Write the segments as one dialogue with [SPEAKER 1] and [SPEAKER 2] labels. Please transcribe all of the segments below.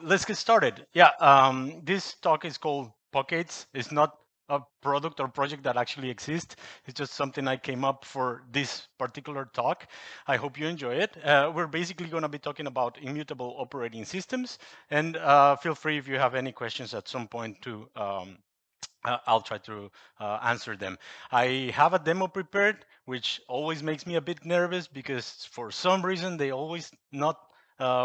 [SPEAKER 1] Let's get started. Yeah, this talk is called Pok8s. It's not a product or project that actually exists. It's just something I came up for this particular talk. I hope you enjoy it. We're basically going to be talking about immutable operating systems, and feel free if you have any questions at some point to I'll try to answer them. I have a demo prepared, which always makes me a bit nervous because for some reason they always not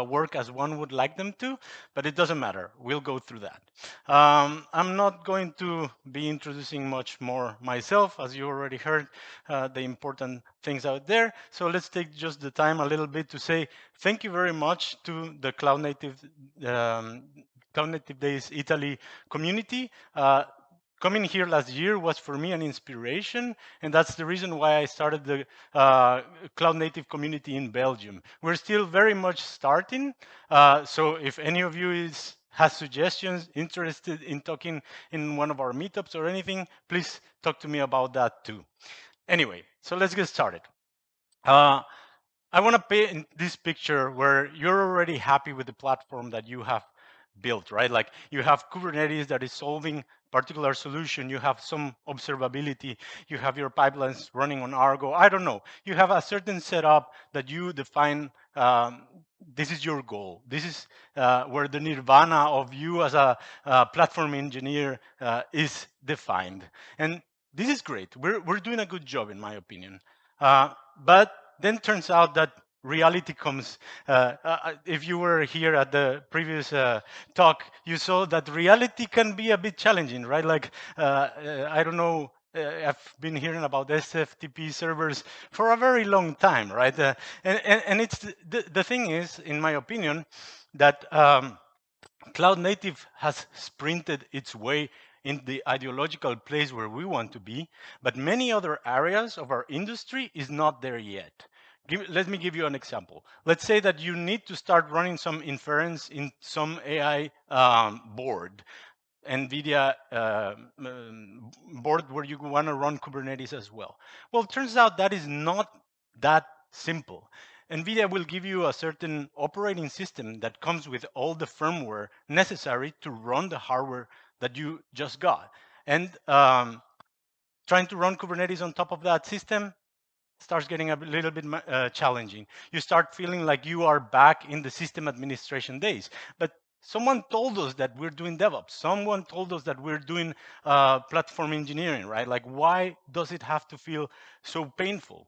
[SPEAKER 1] work as one would like them to, but it doesn't matter. We'll go through that. I'm not going to be introducing much more myself, as you already heard the important things out there. So let's take just the time a little bit to say thank you very much to the Cloud Native Days Italy community. Coming here last year was for me an inspiration, and that's the reason why I started the cloud native community in Belgium. We're still very much starting, so if any of you has suggestions, interested in talking in one of our meetups or anything, please talk to me about that too. Anyway, so let's get started. I want to paint this picture where you're already happy with the platform that you have built, right? Like you have Kubernetes that is solving particular solution, you have some observability, you have your pipelines running on Argo, I don't know. You have a certain setup that you define, this is your goal. This is where the nirvana of you as a platform engineer is defined. And this is great. We're doing a good job, in my opinion. But then turns out that reality comes. If you were here at the previous talk, you saw that reality can be a bit challenging, right? Like, I don't know, I've been hearing about SFTP servers for a very long time, right? And it's the thing is, in my opinion, that Cloud Native has sprinted its way in the ideological place where we want to be, but many other areas of our industry is not there yet. Let me give you an example. Let's say that you need to start running some inference in some AI board, NVIDIA board where you want to run Kubernetes as well. Well, it turns out that is not that simple. NVIDIA will give you a certain operating system that comes with all the firmware necessary to run the hardware that you just got. And trying to run Kubernetes on top of that system starts getting a little bit challenging. You start feeling like you are back in the system administration days. But someone told us that we're doing DevOps. Someone told us that we're doing platform engineering, right? Like, why does it have to feel so painful?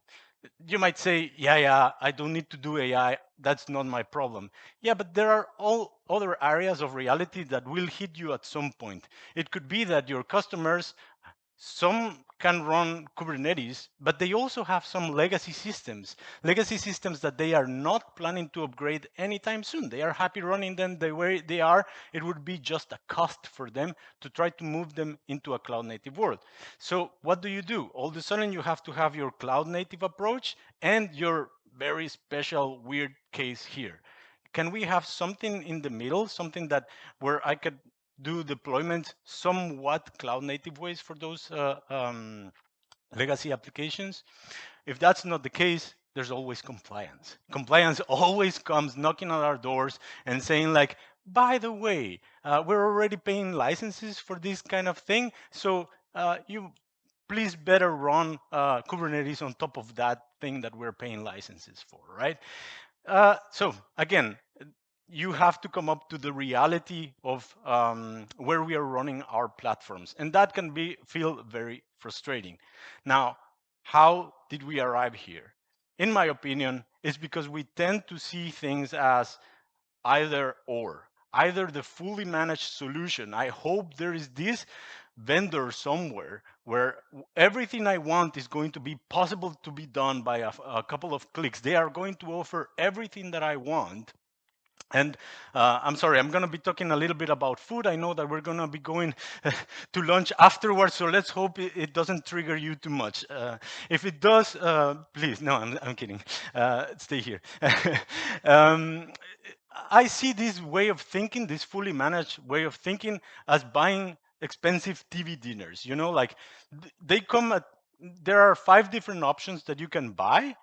[SPEAKER 1] You might say, yeah, I don't need to do AI. That's not my problem. Yeah, but there are all other areas of reality that will hit you at some point. It could be that your customers, some can run Kubernetes, but they also have some legacy systems that they are not planning to upgrade anytime soon. They are happy running them the way they are. It would be just a cost for them to try to move them into a cloud native world. So what do? All of a sudden, you have to have your cloud native approach and your very special weird case here. Can we have something in the middle, something that where I could do deployment somewhat cloud native ways for those legacy applications? If that's not the case, there's always compliance. Compliance always comes knocking on our doors and saying like, by the way, we're already paying licenses for this kind of thing, so you please better run Kubernetes on top of that thing that we're paying licenses for, right? So again, you have to come up to the reality of where we are running our platforms, and that can feel very frustrating. Now, how did we arrive here? In my opinion, it's because we tend to see things as either or. Either the fully managed solution. I hope there is this vendor somewhere where everything I want is going to be possible to be done by a couple of clicks. They are going to offer everything that I want. And I'm sorry, I'm going to be talking a little bit about food. I know that we're going to be going to lunch afterwards, so let's hope it doesn't trigger you too much. If it does, please, no, I'm kidding. Stay here. um, I see this way of thinking, this fully managed way of thinking, as buying expensive TV dinners. You know, like they come at, there are 5 different options that you can buy.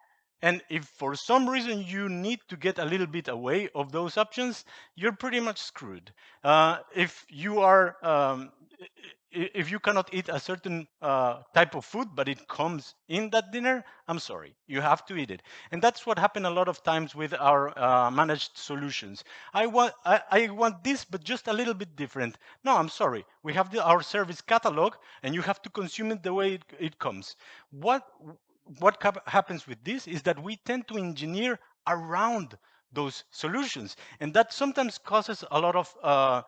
[SPEAKER 1] And if for some reason you need to get a little bit away of those options, you're pretty much screwed. If you are, if you cannot eat a certain type of food, but it comes in that dinner, I'm sorry, you have to eat it. And that's what happened a lot of times with our managed solutions. I want this, but just a little bit different. No, I'm sorry. We have our service catalog, and you have to consume it the way it comes. What happens with this is that we tend to engineer around those solutions, and that sometimes causes a lot of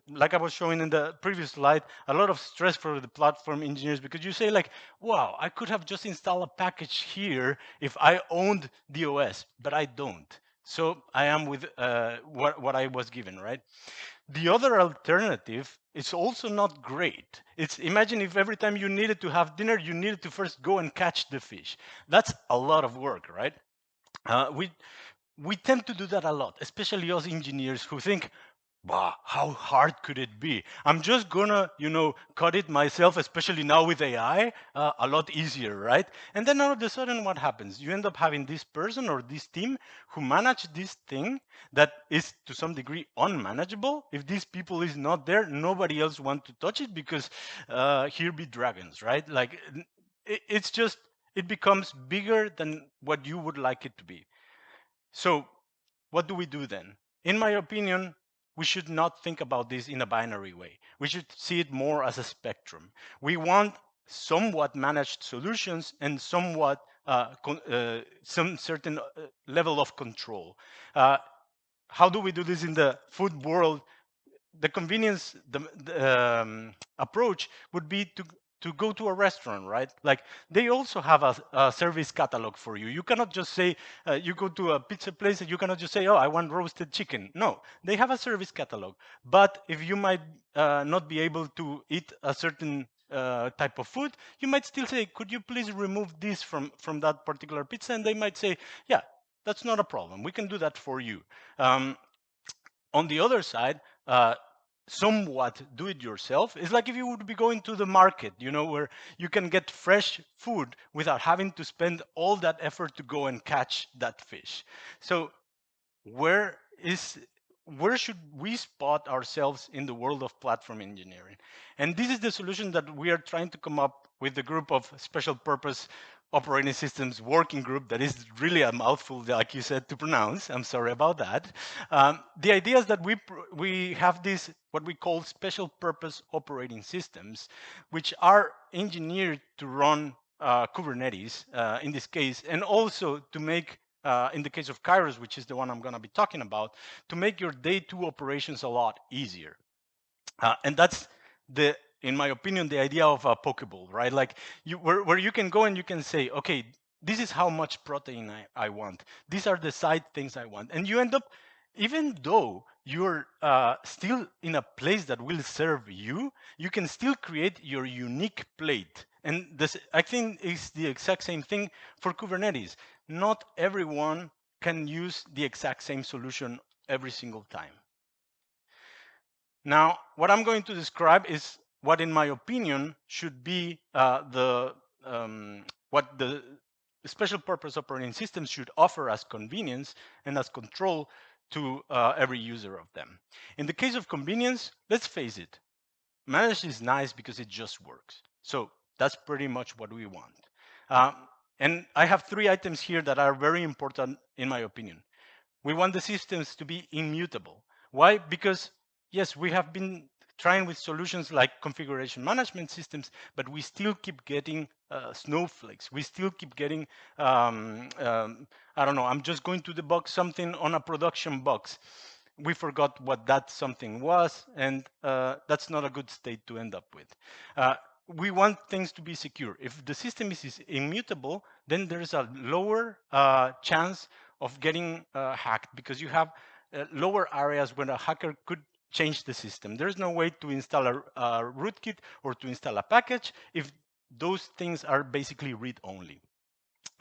[SPEAKER 1] like I was showing in the previous slide, a lot of stress for the platform engineers, because you say like, wow, I could have just installed a package here if I owned the OS, but I don't. So I am with what I was given, right? The other alternative is also not great. It's, imagine if every time you needed to have dinner, you needed to first go and catch the fish. That's a lot of work, right? Uh, we we tend to do that a lot, especially us engineers who think, wow, how hard could it be? I'm just gonna, cut it myself, especially now with AI, a lot easier, right? And then all of a sudden, what happens? You end up having this person or this team who manage this thing that is to some degree unmanageable. If these people is not there, nobody else want to touch it because here be dragons, right? Like it's just, it becomes bigger than what you would like it to be. So what do we do then? In my opinion, we should not think about this in a binary way. We should see it more as a spectrum. We want somewhat managed solutions and somewhat some certain level of control. Uh, how do we do this in the food world? The convenience approach would be to go to a restaurant, right? Like they also have a service catalog for you. You cannot just say you go to a pizza place and you cannot just say, oh, I want roasted chicken. No, they have a service catalog. But if you might not be able to eat a certain type of food, you might still say, could you please remove this from that particular pizza? And they might say, yeah, that's not a problem. We can do that for you. Um, on the other side, somewhat do it yourself. It's like if you would be going to the market, where you can get fresh food without having to spend all that effort to go and catch that fish. So where is where should we spot ourselves in the world of platform engineering? And this is the solution that we are trying to come up with the group of special purpose operating systems working group. That is really a mouthful, like you said, to pronounce. I'm sorry about that. The idea is that we have this, what we call special purpose operating systems, which are engineered to run Kubernetes in this case, and also to make in the case of Kairos, which is the one I'm going to be talking about, to make your day 2 operations a lot easier. And that's the, in my opinion, the idea of a Pokeball, right? Like where you can go and you can say, okay, this is how much protein I want. These are the side things I want. And you end up, even though you're still in a place that will serve you, you can still create your unique plate. And this, I think, is the exact same thing for Kubernetes. Not everyone can use the exact same solution every single time. Now, what I'm going to describe is what, in my opinion, should be what the special purpose operating systems should offer as convenience and as control to every user of them. In the case of convenience, let's face it, managed is nice because it just works. So that's pretty much what we want. Um, and I have 3 items here that are very important in my opinion. We want the systems to be immutable. Why? Because yes, we have been trying with solutions like configuration management systems, but we still keep getting snowflakes. We still keep getting, I don't know, I'm just going to debug something on a production box. We forgot what that something was, and that's not a good state to end up with. We want things to be secure. If the system is immutable, then there's a lower chance of getting hacked, because you have lower areas where a hacker could change the system. There's no way to install a rootkit or to install a package if those things are basically read-only.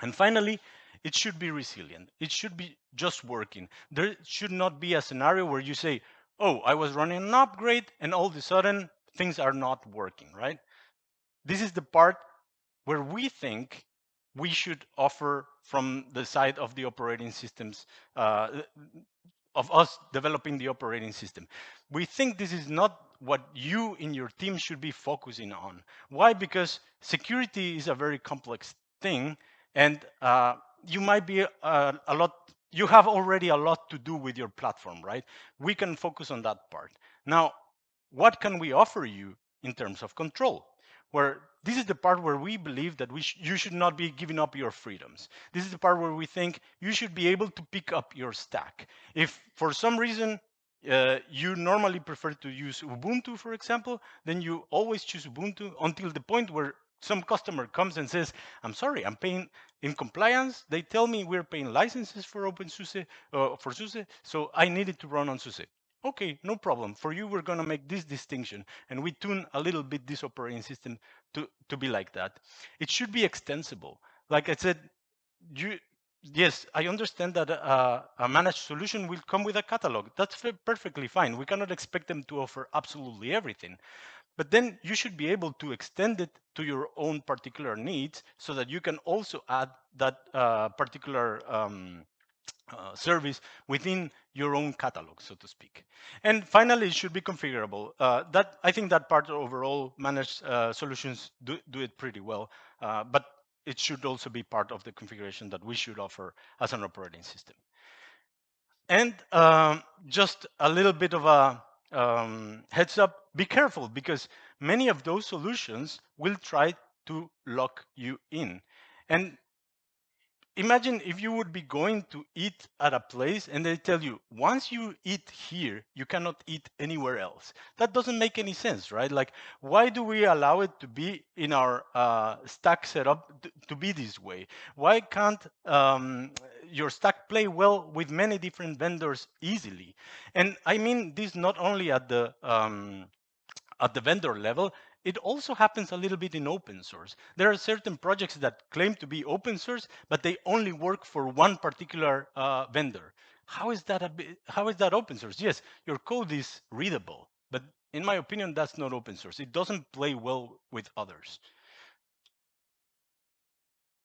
[SPEAKER 1] And finally, it should be resilient. It should be just working. There should not be a scenario where you say, oh, I was running an upgrade and all of a sudden things are not working, right? This is the part where we think we should offer from the side of the operating systems, of us developing the operating system. We think this is not what you in your team should be focusing on. Why? Because security is a very complex thing, and you might be a lot, you have already a lot to do with your platform, right? We can focus on that part. Now, what can we offer you in terms of control? Where this is the part where we believe that you should not be giving up your freedoms. This is the part where we think you should be able to pick up your stack. If for some reason you normally prefer to use Ubuntu, for example, then you always choose Ubuntu until the point where some customer comes and says, I'm sorry, I'm paying in compliance. They tell me we're paying licenses for OpenSUSE, for SUSE, so I need it to run on SUSE. Okay, no problem. For you, we're going to make this distinction, and we tune a little bit this operating system to be like that. It should be extensible. Like I said, yes, I understand that a managed solution will come with a catalog. That's perfectly fine. We cannot expect them to offer absolutely everything. But then you should be able to extend it to your own particular needs so that you can also add that particular service within your own catalog, so to speak. And finally, it should be configurable. That I think that part overall managed solutions do it pretty well, but it should also be part of the configuration that we should offer as an operating system. And just a little bit of a heads up, be careful, because many of those solutions will try to lock you in. And imagine if you would be going to eat at a place and they tell you, once you eat here, you cannot eat anywhere else. That doesn't make any sense, right? Like, why do we allow it to be in our stack setup to be this way? Why can't your stack play well with many different vendors easily? And I mean this not only at the vendor level, it also happens a little bit in open source. There are certain projects that claim to be open source, but they only work for one particular vendor. How is that how is that open source? Yes, your code is readable, but in my opinion, that's not open source. It doesn't play well with others.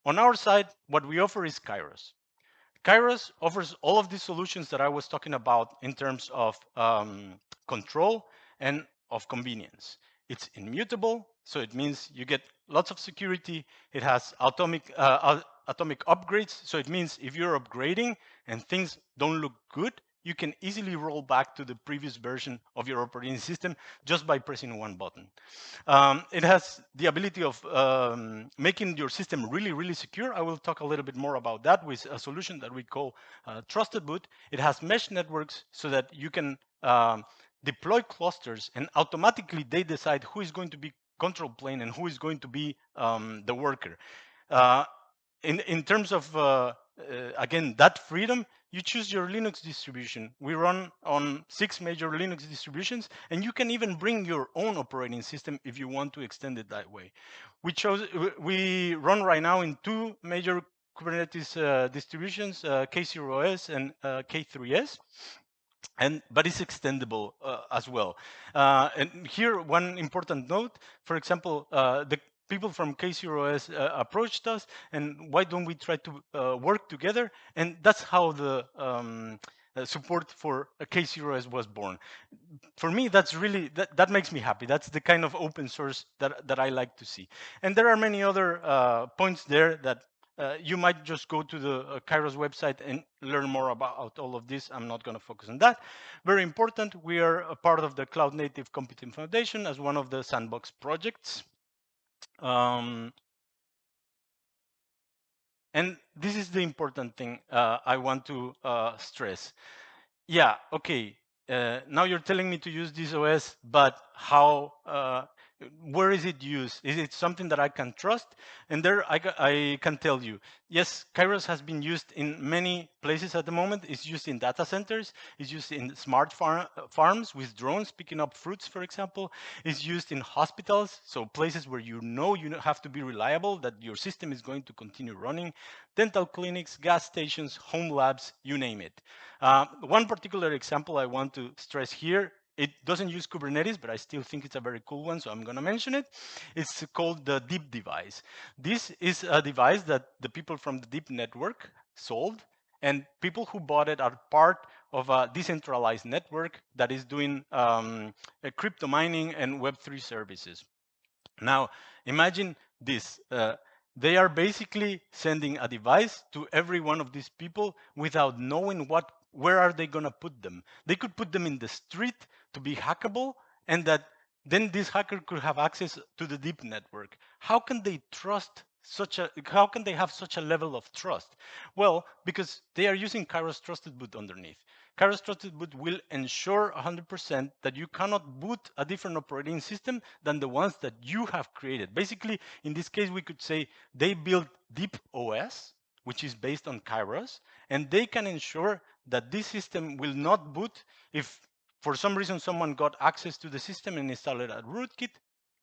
[SPEAKER 1] On our side, what we offer is Kairos. Kairos offers all of these solutions that I was talking about in terms of control and of convenience. It's immutable, so it means you get lots of security. It has atomic upgrades, so it means if you're upgrading and things don't look good, you can easily roll back to the previous version of your operating system just by pressing one button. It has the ability of making your system really, really secure. I will talk a little bit more about that with a solution that we call Trusted Boot. It has mesh networks so that you can deploy clusters and automatically they decide who is going to be control plane and who is going to be the worker. In terms of, again, that freedom, you choose your Linux distribution. We run on 6 major Linux distributions, and you can even bring your own operating system if you want to extend it that way. We run right now in 2 major Kubernetes distributions, K0s and K3s. But it's extendable as well. And here, one important note, for example, the people from K0s approached us, and why don't we try to work together? And that's how the support for K0s was born. For me, that's really, that makes me happy. That's the kind of open source that I like to see. And there are many other points there that you might just go to the Kairos website and learn more about all of this. I'm not going to focus on that. Very important, we are a part of the Cloud Native Computing Foundation as one of the sandbox projects. And this is the important thing I want to stress. Yeah, okay. Now you're telling me to use this OS, but how? Where is it used? Is it something that I can trust? And there, I can tell you, yes, Kairos has been used in many places at the moment. It's used in data centers. It's used in smart farms with drones picking up fruits, for example. It's used in hospitals, so places where you have to be reliable, that your system is going to continue running. Dental clinics, gas stations, home labs, you name it. One particular example I want to stress here it doesn't use Kubernetes, but I still think it's a very cool one, so I'm going to mention it. It's called the Deep device. This is a device that the people from the Deep network sold, and people who bought it are part of a decentralized network that is doing crypto mining and Web3 services. Now, imagine this. They are basically sending a device to every one of these people without knowing where are they going to put them. They could put them in the street to be hackable, and that then this hacker could have access to the deep network. How can they trust how can they have such a level of trust? Well, because they are using Kairos Trusted Boot underneath. Kairos Trusted Boot will ensure 100% that you cannot boot a different operating system than the ones that you have created. Basically, in this case, we could say they built Deep OS, which is based on Kairos, and they can ensure that this system will not boot if for some reason someone got access to the system and installed a rootkit.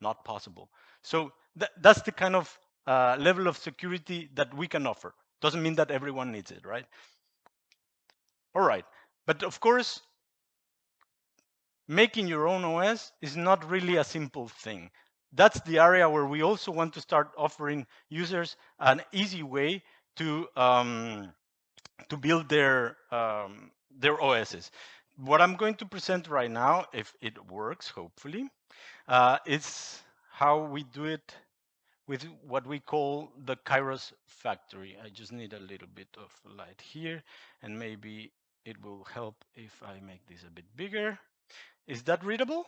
[SPEAKER 1] Not possible. So that's the kind of level of security that we can offer. Doesn't mean that everyone needs it, right? All right. But of course, making your own OS is not really a simple thing. That's the area where we also want to start offering users an easy way to build their OSs. What I'm going to present right now, if it works, hopefully, is how we do it with what we call the Kairos Factory. I just need a little bit of light here, and maybe it will help if I make this a bit bigger. Is that readable?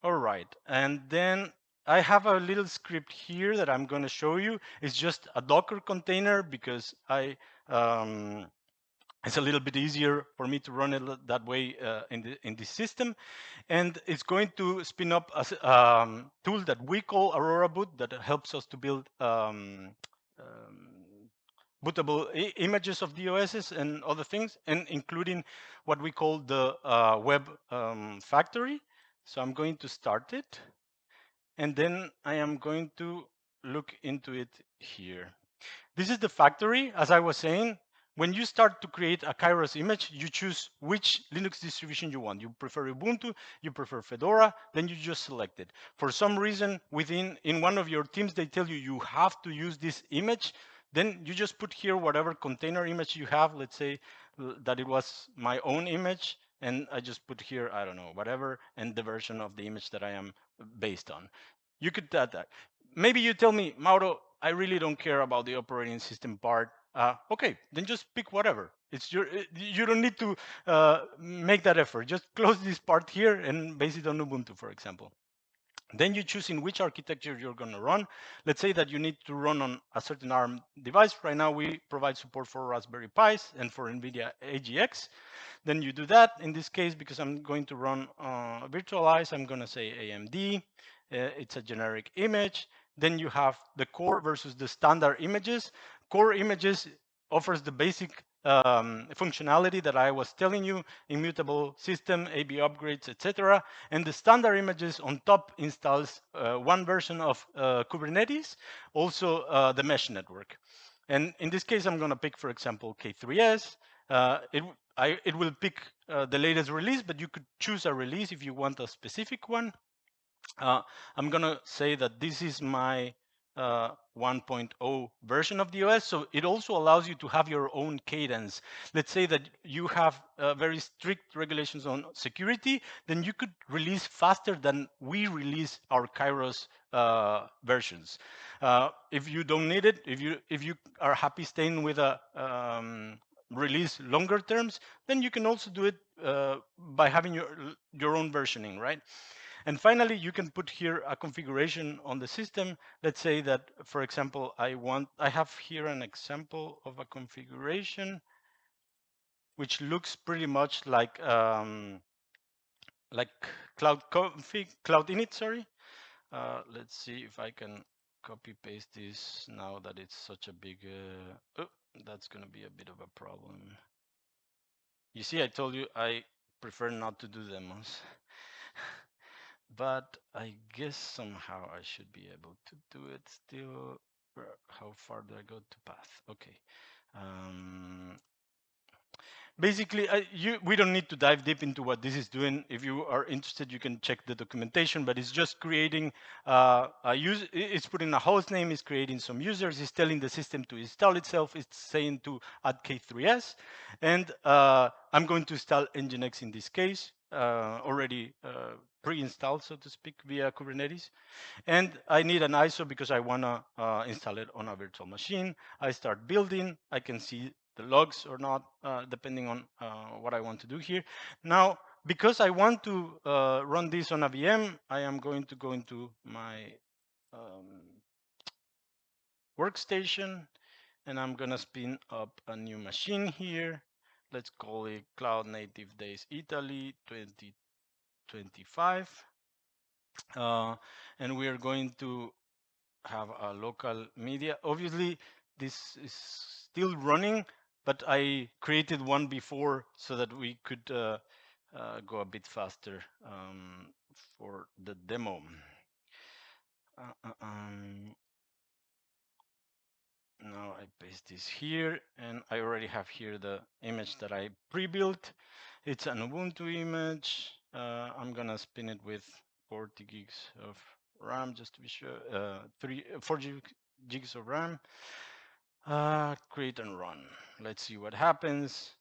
[SPEAKER 1] All right. And then I have a little script here that I'm going to show you. It's just a Docker container because it's a little bit easier for me to run it that way in this system. And it's going to spin up a tool that we call Aurora Boot that helps us to build bootable images of DOSs and other things, and including what we call the web factory. So I'm going to start it, and then I am going to look into it here. This is the factory, as I was saying. When you start to create a Kairos image, you choose which Linux distribution you want. You prefer Ubuntu, you prefer Fedora, then you just select it. For some reason, in one of your teams, they tell you you have to use this image. Then you just put here whatever container image you have. Let's say that it was my own image, and I just put here, I don't know, whatever, and the version of the image that I am based on. You could add that. Maybe you tell me, Mauro, I really don't care about the operating system part. Okay, then just pick whatever. You don't need to make that effort. Just close this part here and base it on Ubuntu, for example. Then you choose in which architecture you're going to run. Let's say that you need to run on a certain ARM device. Right now, we provide support for Raspberry Pis and for NVIDIA AGX. Then you do that. In this case, because I'm going to run virtualize, I'm going to say AMD. It's a generic image. Then you have the core versus the standard images. Core images offers the basic functionality that I was telling you, immutable system, AB upgrades, etc. And the standard images on top installs one version of Kubernetes, also the mesh network. And in this case, I'm going to pick, for example, K3s. It will pick the latest release, but you could choose a release if you want a specific one. I'm going to say that this is my 1.0 version of the OS. So it also allows you to have your own cadence. Let's say that you have very strict regulations on security, then you could release faster than we release our Kairos versions. If you don't need it, if you are happy staying with a release longer terms, then you can also do it by having your own versioning, right? And finally, you can put here a configuration on the system. Let's say that, for example, I have here an example of a configuration which looks pretty much like cloud config, cloud init, sorry. Let's see if I can copy paste this now that it's such a big, oh, that's gonna be a bit of a problem. You see, I told you I prefer not to do demos. But I guess somehow I should be able to do it still. How far do I go to path? Okay. Basically, we don't need to dive deep into what this is doing. If you are interested, you can check the documentation, but it's just creating it's putting a host name, it's creating some users, it's telling the system to install itself, it's saying to add K3s, and I'm going to install Nginx in this case, already pre-installed, so to speak, via Kubernetes. And I need an ISO because I want to install it on a virtual machine. I start building. I can see the logs or not, depending on what I want to do here. Now, because I want to run this on a VM, I am going to go into my um, workstation, and I'm going to spin up a new machine here. Let's call it Cloud Native Days Italy 2025. And we are going to have a local media. Obviously, this is still running, but I created one before so that we could go a bit faster for the demo. Uh, uh, um, Now I paste this here, and I already have here the image that I pre-built. It's an Ubuntu image. I'm gonna spin it with 40 gigs of RAM just to be sure. 4 gigs of RAM. Create and run. Let's see what happens.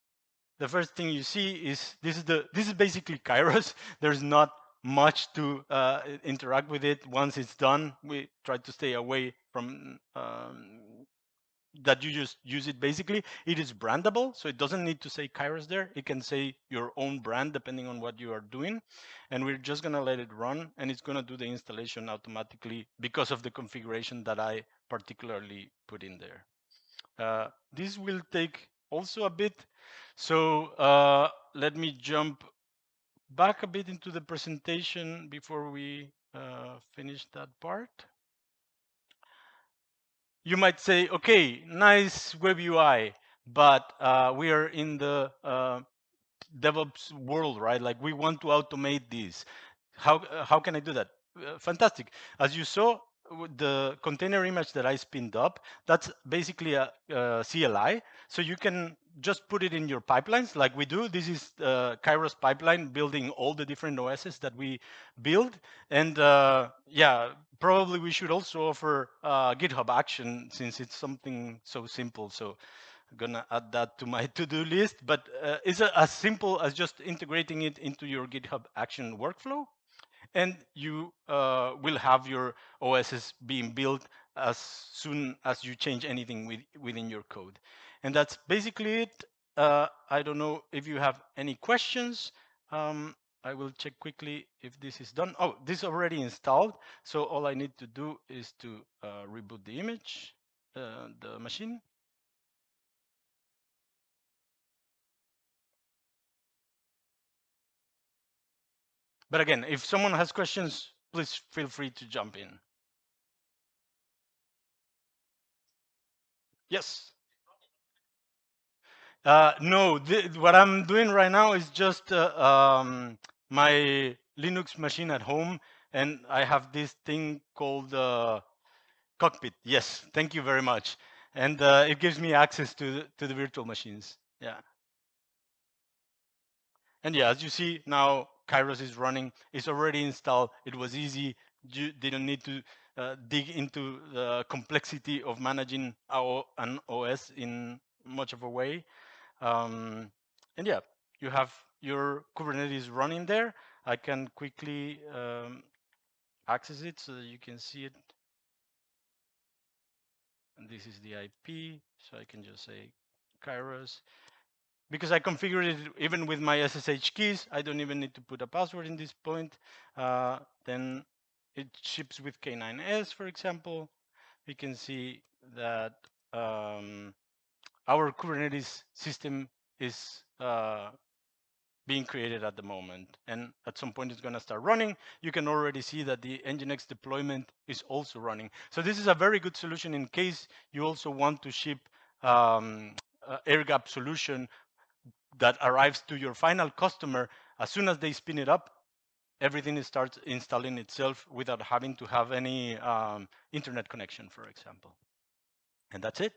[SPEAKER 1] The first thing you see is this is basically Kairos. There's not much to interact with it. Once it's done, we try to stay away from that. You just use it. Basically, it is brandable, so it doesn't need to say Kairos there. It can say your own brand depending on what you are doing, and we're just gonna let it run, and it's gonna do the installation automatically because of the configuration that I particularly put in there. This will take also a bit, so let me jump back a bit into the presentation before we finish that part. You might say, okay, nice web UI, but we are in the DevOps world, right? Like we want to automate this. How can I do that? Fantastic. As you saw, the container image that I spinned up, that's basically a CLI. So you can just put it in your pipelines like we do. This is Kairos pipeline building all the different OSs that we build. And yeah, probably we should also offer GitHub Action since it's something so simple. So I'm gonna add that to my to-do list, but it's as simple as just integrating it into your GitHub Action workflow, and you will have your OSs being built as soon as you change anything within your code. And that's basically it. I don't know if you have any questions. I will check quickly if this is done. Oh, this is already installed. So all I need to do is to reboot the image, the machine. But again, if someone has questions, please feel free to jump in. Yes. No, what I'm doing right now is just my Linux machine at home, and I have this thing called Cockpit. Yes, thank you very much. And it gives me access to the virtual machines. Yeah. And yeah, as you see now, Kairos is running. It's already installed. It was easy. You didn't need to dig into the complexity of managing an OS in much of a way. And yeah, you have your Kubernetes running there. I can quickly access it so that you can see it. And this is the IP, so I can just say Kairos. Because I configured it even with my SSH keys, I don't even need to put a password in this point. Then it ships with K9s, for example. We can see that our Kubernetes system is being created at the moment. And at some point it's gonna start running. You can already see that the Nginx deployment is also running. So this is a very good solution in case you also want to ship air gap solution that arrives to your final customer. As soon as they spin it up, everything starts installing itself without having to have any internet connection, for example. And that's it.